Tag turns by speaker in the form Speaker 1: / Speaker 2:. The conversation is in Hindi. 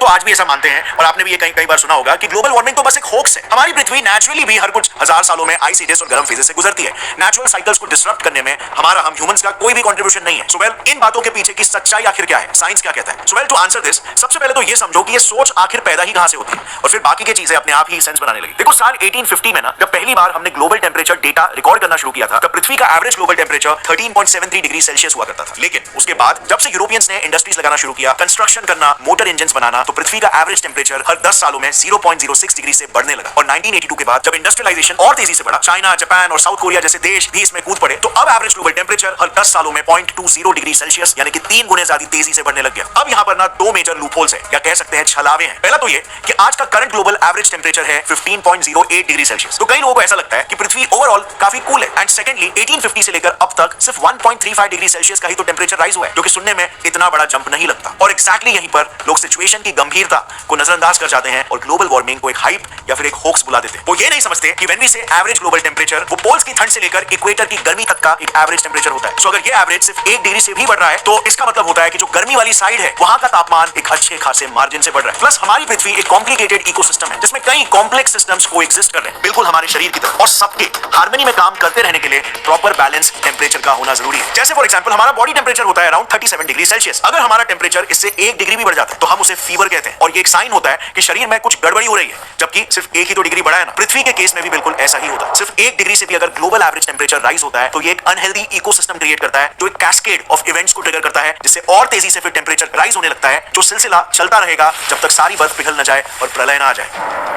Speaker 1: तो आज भी ऐसा मानते हैं, और आपने भी ये कई बार सुना होगा कि ग्लोबल वार्मिंग तो बस एक होक्स है। हमारी पृथ्वी नेचुरली भी हर कुछ हजार सालों में आइस एजेस और गर्म फेजेस से गुजरती है। नेचुरल साइकिल्स को डिसरप्ट करने में हम ह्यूमंस का कोई भी कंट्रीब्यूशन नहीं है। सो वेल, इन बातों के पीछे की सच्चाई आखिर क्या है, साइंस क्या कहता है? So well, to answer this, सबसे पहले तो ये समझो कि ये सोच आखिर पैदा ही कहां से होती है, और फिर बाकी की चीजें अपने आप ही सेंस बनाने लगी। देखो, साल 1850 में ना, जब पहली बार हमने ग्लोबल टेम्परेचर डेटा रिकॉर्ड करना शुरू किया था, तब पृथ्वी का average global temperature 13.73 degree Celsius हुआ करता था। लेकिन उसके बाद जब से यूरोपियंस ने इंडस्ट्रीज लगाना शुरू किया, कंस्ट्रक्शन करना, मोटर इंजन बनाना, तो पृथ्वी का एवरेज टेम्परेचर हर 10 सालों में 0.06 डिग्री से बढ़ने लगा। और 1982 के बाद जब इंडस्ट्रियलाइजेशन और तेजी से बढ़ा, चाइना, जापान और साउथ कोरिया जैसे देश भी इसमें कूद पड़े, तो अब एवरेज ग्लोबल टेम्परेचर हर 10 सालों में 0.20 डिग्री सेल्सियस यानी कि 3 गुने ज्यादा तेजी से बढ़ने लग गया। अब यहाँ पर ना दो मेजर लूपहोल्स है, या कह सकते हैं छलावे हैं। पहला तो ये कि आज का करंट ग्लोबल एवरेज टेम्परेचर है 15.08 डिग्री सेल्सियस, तो कई लोगों को ऐसा लगता है कि पृथ्वी ओवरऑल काफी कूल है। एंड सेकेंडली, 1850 से लेकर अब तक सिर्फ 1.35 डिग्री सेल्सियस का ही तो टेम्परेचर राइज हुआ है, जो कि सुनने में इतना बड़ा जंप नहीं लगता। और एक्जैक्टली यहीं पर लोग सिचुएशन की गंभीरता को नजरअंदाज कर जाते हैं और ग्लोबल वार्मिंग को एक हाइप या फिर एक होक्स बुला देते हैं। वो ये नहीं समझते कि व्हेन वी से एवरेज ग्लोबल टेम्परेचर, वो पोल्स की ठंड से लेकर इक्वेटर की गर्मी तक का एक एवरेज टेम्परेचर होता है। सो अगर ये एवरेज सिर्फ 1 डिग्री से भी बढ़ रहा है, तो इसका मतलब होता है कि जो गर्मी वाली साइड है, वहां का तापमान एक अच्छे खासे मार्जिन से बढ़ रहा है। प्लस हमारी पृथ्वी एक कॉम्प्लिकेटेड इकोसिस्टम है, जिसमें कई कॉम्प्लेक्स सिस्टम्स कोएग्जिस्ट कर रहे हैं, बिल्कुल हमारे शरीर की तरह, और सबके हार्मनी में काम करते रहने के लिए प्रॉपर बैलेंस टेम्परेचर का होना जरूरी है। जैसे फॉर एग्जांपल, हमारा बॉडी टेम्परेचर होता है अराउंड 37 डिग्री सेल्सियस। अगर हमारा टेम्परेचर इससे 1 डिग्री भी बढ़ जाता है, तो हम उसे फीवर कहते हैं, और ये एक साइन होता है कि शरीर में कुछ गड़बड़ी हो रही है, जबकि सिर्फ 1 ही तो डिग्री बढ़ा है ना। पृथ्वी के केस में भी बिल्कुल ऐसा ही होता है। सिर्फ 1 डिग्री से भी अगर ग्लोबल एवरेज टेम्परेचर राइज होता है, तो ये एक अनहेल्दी इकोसिस्टम क्रिएट करता है, जो एक कैस्केड ऑफ इवेंट्स को ट्रिगर करता है, जिससे और तेजी से फिर टेम्परेचर राइज होने लगता है, जो सिलसिला चलता रहेगा जब तक सारी बर्फ पिघल न जाए और प्रलय ना आ जाए।